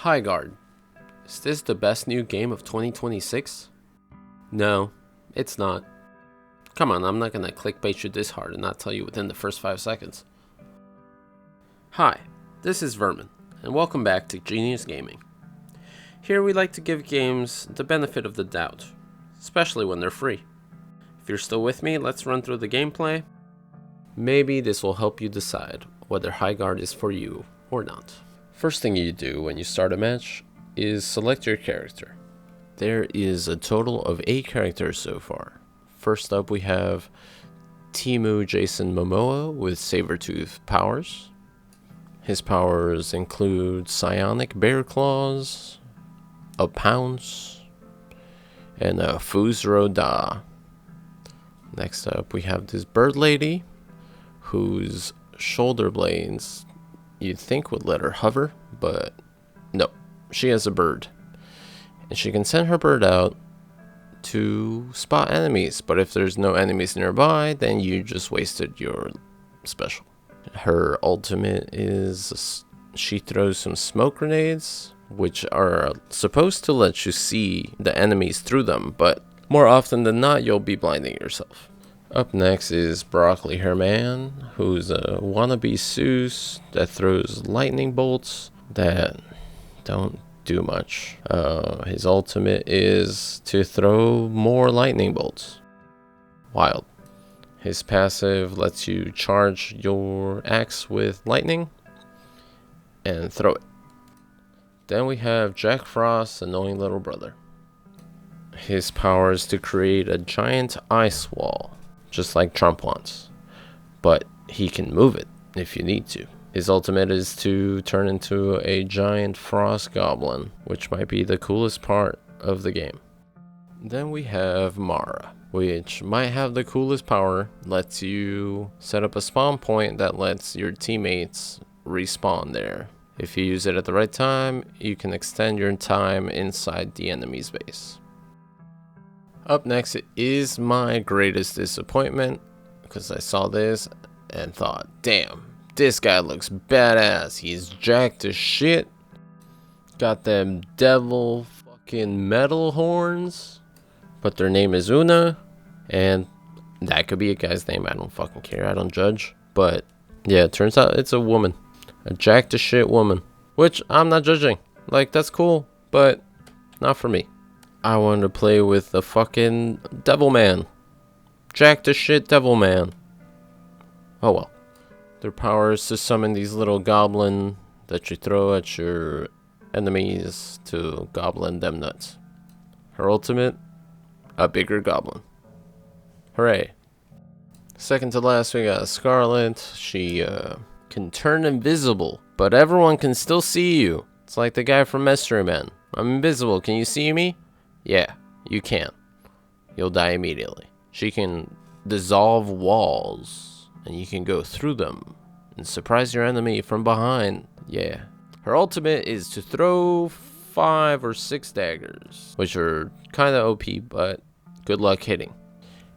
Highguard. Is this the best new game of 2026? No, it's not. Come on, I'm not gonna clickbait you this hard and not tell you within the first 5 seconds. Hi, this is Vermin, and welcome back to Genius Gaming. Here we like to give games the benefit of the doubt, especially when they're free. If you're still with me, let's run through the gameplay. Maybe this will help you decide whether Highguard is for you or not. First thing you do when you start a match is select your character. There is a total of 8 characters so far. First up we have Timu Jason Momoa with Sabertooth powers. His powers include Psionic Bear Claws, a Pounce, and a Fuzro Da. Next up we have this bird lady whose shoulder blades you'd think would let her hover, but no, she has a bird. And she can send her bird out to spot enemies, but if there's no enemies nearby, then you just wasted your special. Her ultimate is she throws some smoke grenades, which are supposed to let you see the enemies through them, but more often than not, you'll be blinding yourself. Up next is Broccoli Hair Man, who's a wannabe Seuss that throws lightning bolts that don't do much. His ultimate is to throw more lightning bolts. Wild. His passive lets you charge your axe with lightning and throw it. Then we have Jack Frost's annoying little brother. His power is to create a giant ice wall, just like Trump wants, but he can move it if you need to. His ultimate is to turn into a giant frost goblin, which might be the coolest part of the game. Then we have Mara, which might have the coolest power, lets you set up a spawn point that lets your teammates respawn there. If you use it at the right time, you can extend your time inside the enemy's base. Up next is my greatest disappointment, because I saw this and thought, damn, this guy looks badass. He's jacked as shit. Got them devil fucking metal horns, but their name is Una, and that could be a guy's name. I don't fucking care. I don't judge. But yeah, it turns out it's a woman. A jacked as shit woman, which I'm not judging. Like, that's cool, but not for me. I wanted to play with the fucking Devil Man. Jacked as shit Devil Man. Oh well. Their power is to summon these little goblin that you throw at your enemies to goblin them nuts. Her ultimate, a bigger goblin. Hooray. Second to last we got Scarlet. She can turn invisible, but everyone can still see you. It's like the guy from Mystery Men. I'm invisible, can you see me? Yeah, you can. You'll die immediately. She can dissolve walls, and you can go through them and surprise your enemy from behind. Yeah. Her ultimate is to throw 5 or 6 daggers, which are kind of OP, but good luck hitting.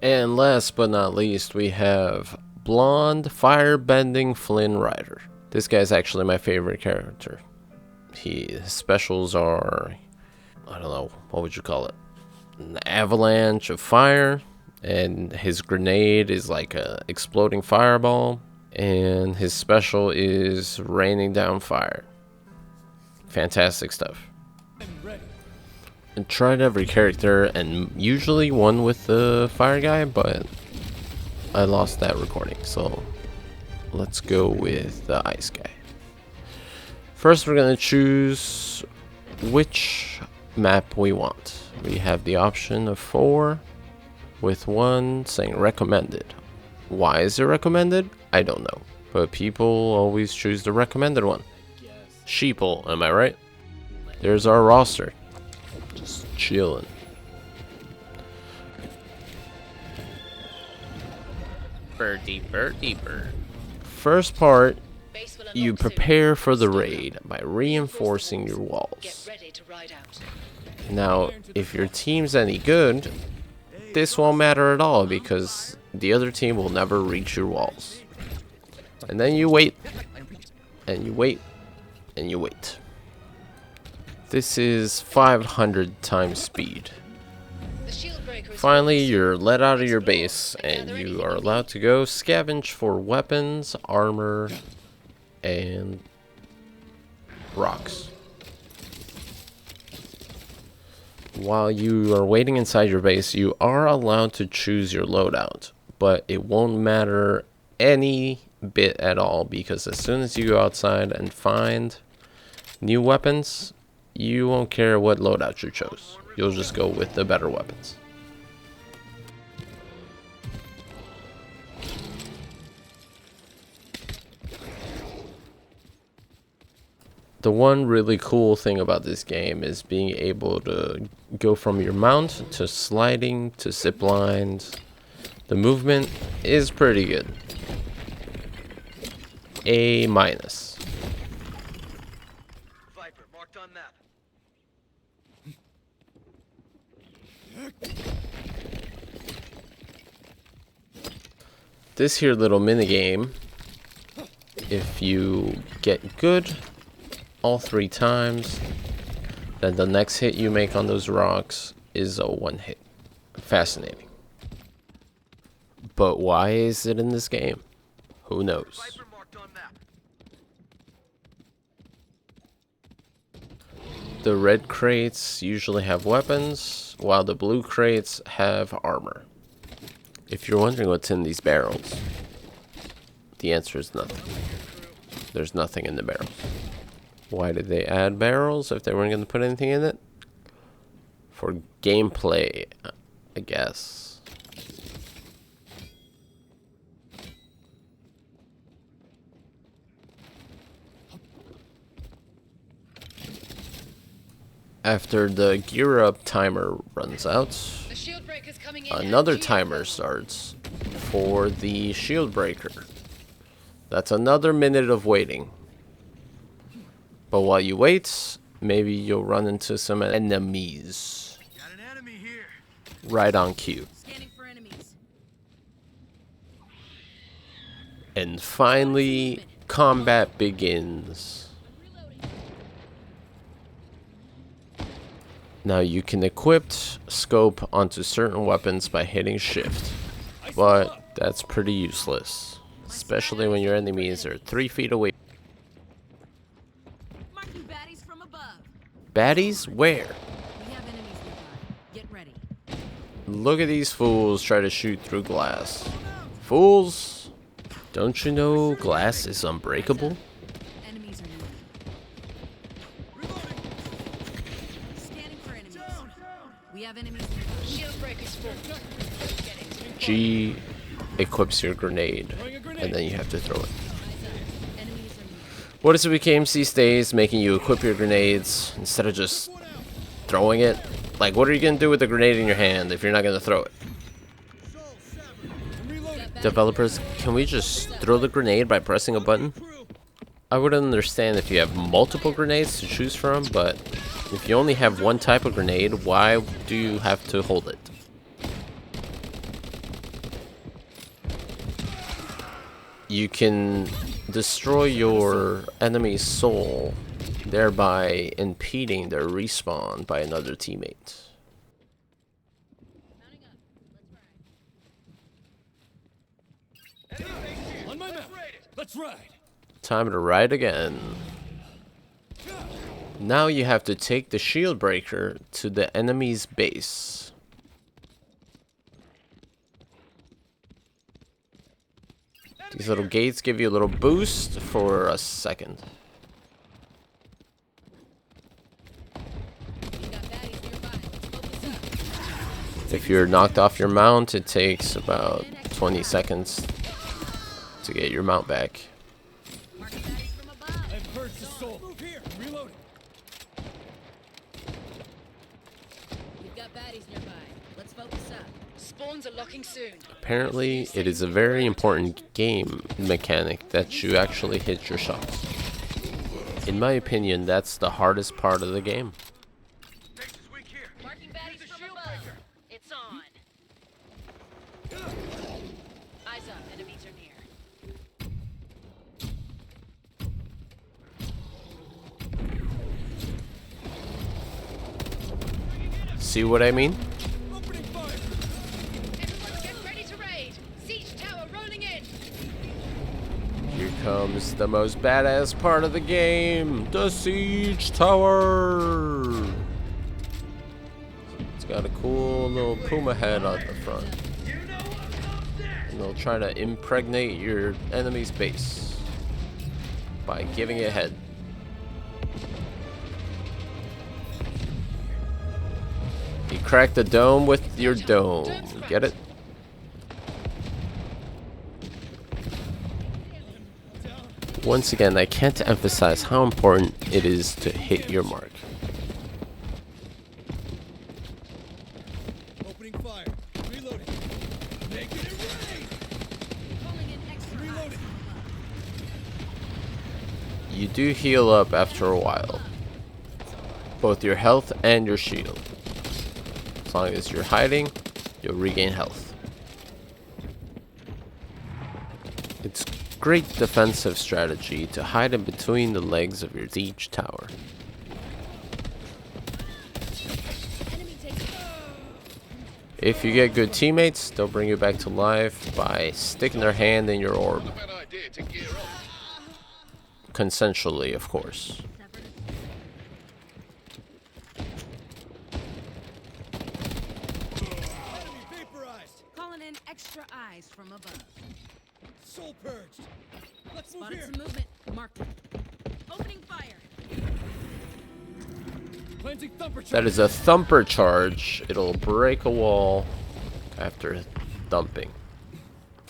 And last but not least, we have Blonde Firebending Flynn Rider. This guy's actually my favorite character. His specials are, I don't know, what would you call it? An avalanche of fire, and his grenade is like a exploding fireball, and his special is raining down fire. Fantastic stuff. I tried every character and usually won with the fire guy, but I lost that recording, so let's go with the ice guy. First we're gonna choose which map we want. We have the option of 4 with 1 saying recommended. Why is it recommended? I don't know, but people always choose the recommended one. Sheeple, am I right? There's our roster, just chilling. Birdie, birdie, bird. First part, you prepare for the raid by reinforcing your walls. Now, if your team's any good, this won't matter at all because the other team will never reach your walls. And then you wait, and you wait, and you wait. This is 500 times speed. The shield breaker is Finally, you're let out of your base, and you are allowed to go scavenge for weapons, armor, and rocks. While you are waiting inside your base, you are allowed to choose your loadout, but it won't matter any bit at all, because as soon as you go outside and find new weapons, you won't care what loadout you chose. You'll just go with the better weapons. The one really cool thing about this game is being able to go from your mount to sliding to zip lines. The movement is pretty good. A minus. Viper marked on map. This here little minigame, if you get good all 3 times, then the next hit you make on those rocks is a 1 hit. Fascinating. But why is it in this game? Who knows? Viper marked on map. The red crates usually have weapons, while the blue crates have armor. If you're wondering what's in these barrels, the answer is nothing. There's nothing in the barrels. Why did they add barrels if they weren't going to put anything in it? For gameplay, I guess. After the gear up timer runs out, the shield breaker's coming in. another timer starts for the shield breaker. That's another minute of waiting. But while you wait, maybe you'll run into some enemies. Got an enemy here. Right on cue. Scanning for enemies. And finally, combat begins. Now you can equip scope onto certain weapons by hitting shift, but that's pretty useless, especially when your enemies are 3 feet away. Marking baddies from above. Baddies? Where? We have enemies nearby. Get ready. Look at these fools try to shoot through glass. Fools! Don't you know glass is unbreakable? Enemies are near. Scanning for enemies. We have enemies nearby. Shield breaker's full. Get it. G equips your grenade, and then you have to throw it. Enemies are near. What is it with KMC these days, making you equip your grenades instead of just throwing it? Like, what are you gonna do with the grenade in your hand if you're not gonna throw it? Developers, can we just throw the grenade by pressing a button? I would understand if you have multiple grenades to choose from, but if you only have one type of grenade, why do you have to hold it? You can destroy your enemy's soul, thereby impeding their respawn by another teammate. On my map. Let's ride. Time to ride again. Now you have to take the shield breaker to the enemy's base. These little gates give you a little boost for a second. We got baddies nearby. Let's focus up. If you're knocked off your mount, it takes about 20 seconds to get your mount back. Marking baddies from above. I've purged the soul. Move here. Reloading. We've got baddies nearby. Let's focus up. Spawns are locking soon. Apparently, it is a very important game mechanic that you actually hit your shots. In my opinion, that's the hardest part of the game. Base is weak here. Marking baddies from above. It's on. Eyes up. Enemies are near. See what I mean? Opening fire. Everyone get ready to raid. Siege tower rolling in. Here comes the most badass part of the game, the siege tower. It's got a cool little puma head on the front. And they'll try to impregnate your enemy's base by giving it head. You crack the dome with your dome. Get it? Once again, I can't emphasize how important it is to hit your mark. Opening fire. Reloading. Making it rain. Calling in extra Reloading. You do heal up after a while. Both your health and your shield. As long as you're hiding, you'll regain health. It's great defensive strategy to hide in between the legs of your siege tower. If you get good teammates, they'll bring you back to life by sticking their hand in your orb. Consensually, of course. Enemy vaporized. Calling in extra eyes from above. Soul purged. Let's move Spotted here. some movement. Marked it. Opening fire. Planting thumper charge. That is a thumper charge. It'll break a wall after thumping.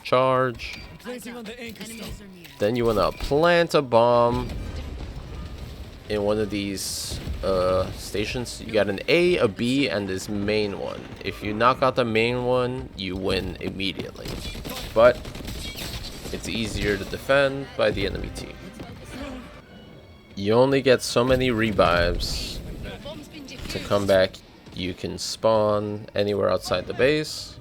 Charge. Planting on the anchor stone. Enemies are near. Then you want to plant a bomb in one of these stations. You got an A, a B, and this main one. If you knock out the main one, you win immediately. But it's easier to defend by the enemy team. You only get so many revives to come back. You can spawn anywhere outside the base.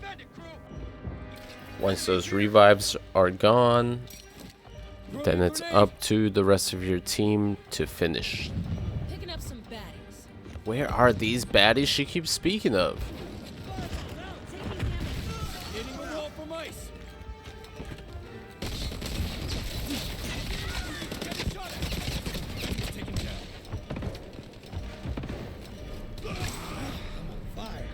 Once those revives are gone, then it's up to the rest of your team to finish. Picking up some baddies. Where are these baddies she keeps speaking of? Hitting the wall from ice. Getting shot at. Taken down. Fire.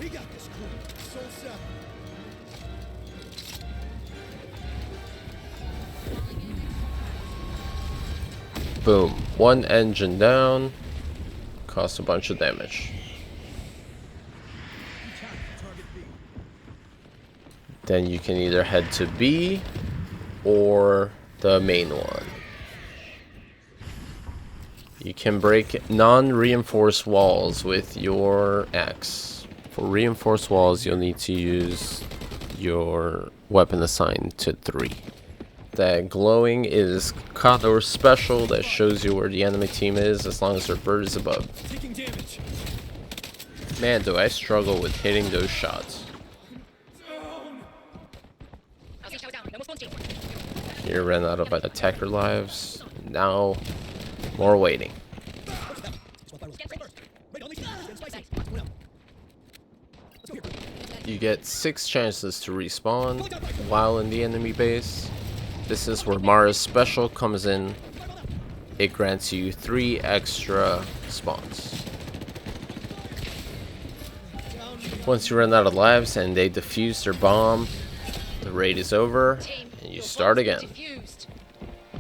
We got this crew. Soul 7. Boom. One engine down. Cost a bunch of damage. Target B. Then you can either head to B or the main one. You can break non-reinforced walls with your axe. For reinforced walls, you'll need to use your weapon assigned to 3. That glowing is Condor special that shows you where the enemy team is as long as their bird is above. Taking damage. Man, do I struggle with hitting those shots. Here ran out of attacker lives. Now, more waiting. You get 6 chances to respawn while in the enemy base. This is where Mara's special comes in. It grants you 3 extra spawns. Once you run out of lives and they defuse their bomb, the raid is over and you start again.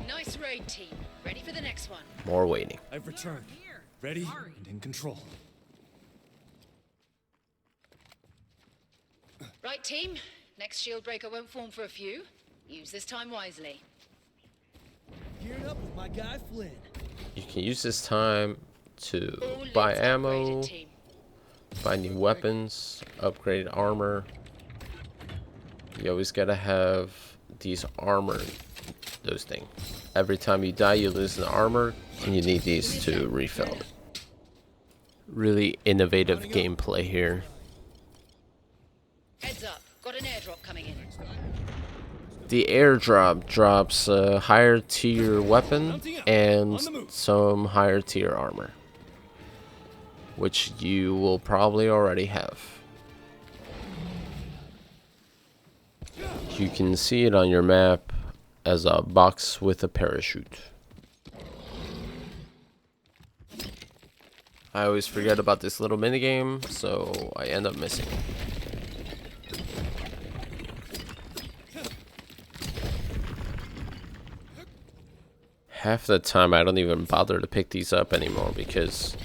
Nice raid, team. Ready for the next one. More waiting. I've returned. Ready and in control. Right, team. Next shield breaker won't form for a few. Use this time wisely. Gearing up with my guy Flynn. You can use this time to All buy lids ammo, upgraded, team. buy new weapons, upgrade armor. You always gotta have these armor, those things. Every time you die, you lose an armor, and you need these to refill. Really innovative gameplay here. Heads up. Got an airdrop coming in. The airdrop drops a higher tier weapon and some higher tier armor. which you will probably already have. You can see it on your map as a box with a parachute. I always forget about this little minigame, so I end up missing it. Half the time I don't even bother to pick these up anymore because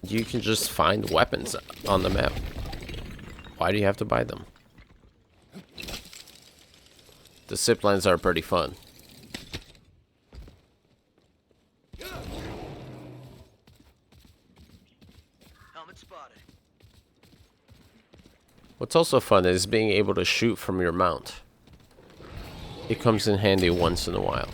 you can just find weapons on the map. Why do you have to buy them? The zip lines are pretty fun. Helmet spotted. What's also fun is being able to shoot from your mount. It comes in handy once in a while.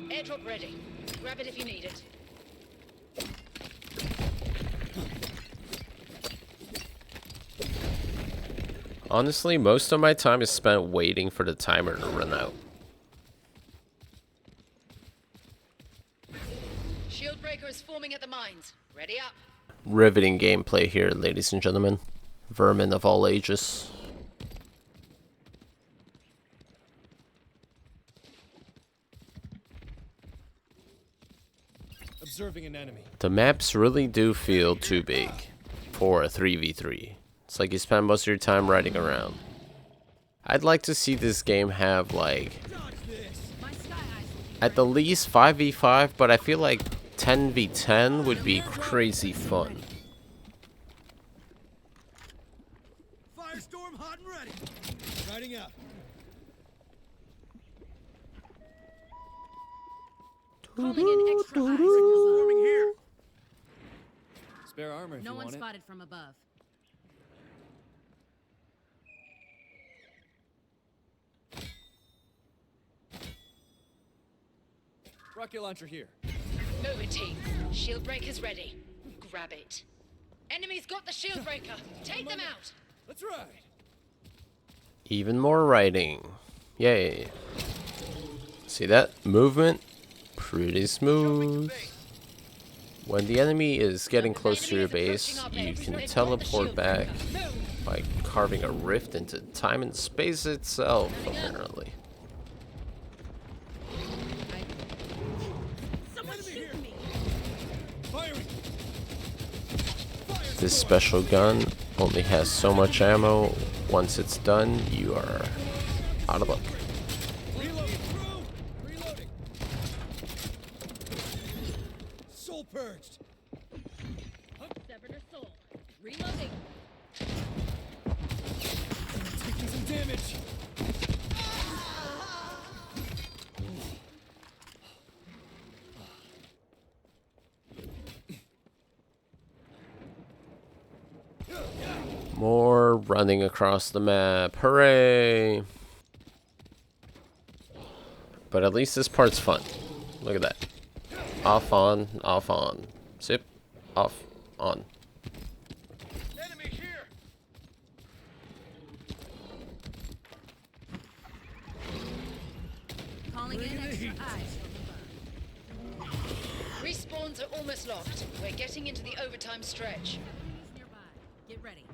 Airdrop ready. Grab it if you need it. Honestly, most of my time is spent waiting for the timer to run out. Shield breaker is forming at the mines. Ready up. Riveting gameplay here, ladies and gentlemen. Vermin of all ages. Observing an enemy. The maps really do feel too big for a 3v3. It's like you spend most of your time riding around. I'd like to see this game have like at the least 5v5, but I feel like 10v10 would be crazy fun. Firestorm hot and ready. Riding out. Calling in extra eyes. Forming here. Spare armor if No you one want spotted from above. it. Rocket launcher here. Move it, team. Shield breaker's ready. Grab it. Enemy's got the shield breaker. Take them out. Let's ride. Even more riding. Yay. See that? Movement? Pretty smooth. When the enemy is getting close to your base, you can teleport back by carving a rift into time and space itself, apparently. Someone shoot me. Firing. This special gun only has so much ammo. Once it's done, you are out of luck. Reloading. Reloading. Soul purged. Severed her soul. Reloading. Taking some damage. More running across the map. Hooray! But at least this part's fun. Look at that. Off, on, off, on. Zip, off, on. Enemy here. Calling in extra eyes. Respawns are almost locked. We're getting into the overtime stretch. Enemies nearby. Get ready.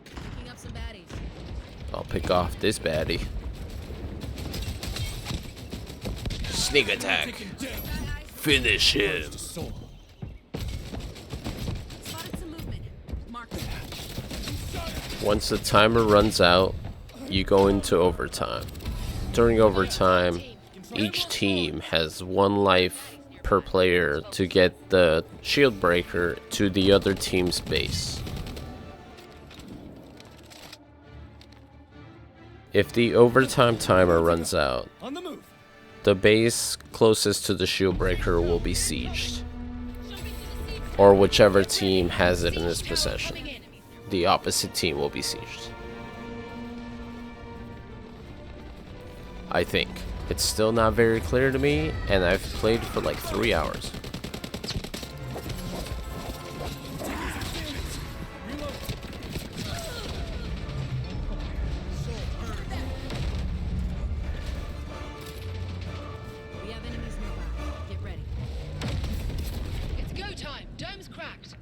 Picking up some baddies. I'll pick off this baddie. Sneak attack. Taking down. Finish him. Soul. Spotted some movement. Mark it. Once the timer runs out, you go into overtime. During overtime, each team has one life per player to get the shield breaker to the other team's base. If the overtime timer runs out, On the move. the base closest to the shield breaker will be sieged, or whichever team has it in its possession. The opposite team will be sieged. I think. It's still not very clear to me, and I've played for like 3 hours. cracked.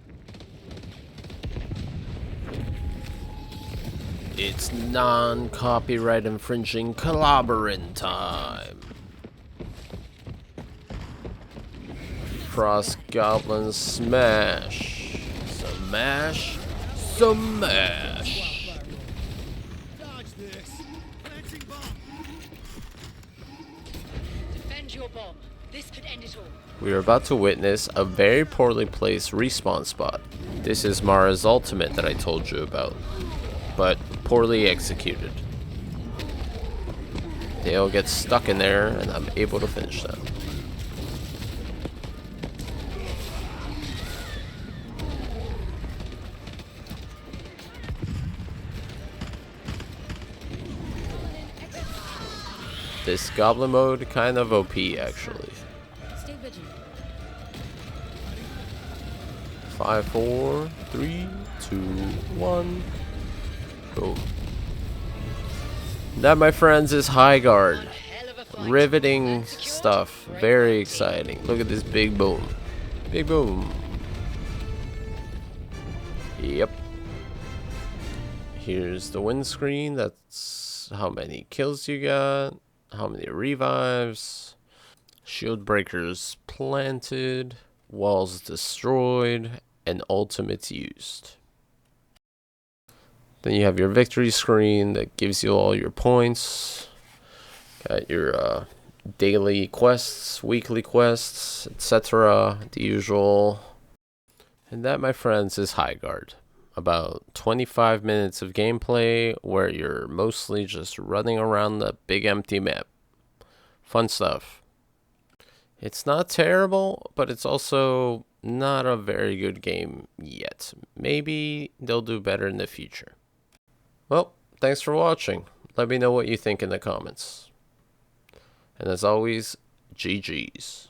It's non-copyright infringing clobbering time. Frost Goblin smash. Smash. Smash. Dodge this. Planting bomb. Defend your bomb. This could end it all. We are about to witness a very poorly placed respawn spot. This is Mara's ultimate that I told you about, but poorly executed. They all get stuck in there, and I'm able to finish them. This goblin mode kind of OP actually. Stay vigilant. 5, 4, 3, 2, 1. Boom. That, my friends, is Highguard. Hell of a fight. Riveting Secured. stuff. Great Very work, exciting. Look at this big boom. Big boom. Yep. Here's the windscreen. That's how many kills you got. How many revives. Shield breakers planted. Walls destroyed. And ultimates used. Then you have your victory screen that gives you all your points. Got your daily quests, weekly quests, etc. The usual. And that, my friends, is Highguard. About 25 minutes of gameplay where you're mostly just running around the big empty map. Fun stuff. It's not terrible, but it's also not a very good game yet. Maybe they'll do better in the future. Well, thanks for watching. Let me know what you think in the comments. And as always, GG's.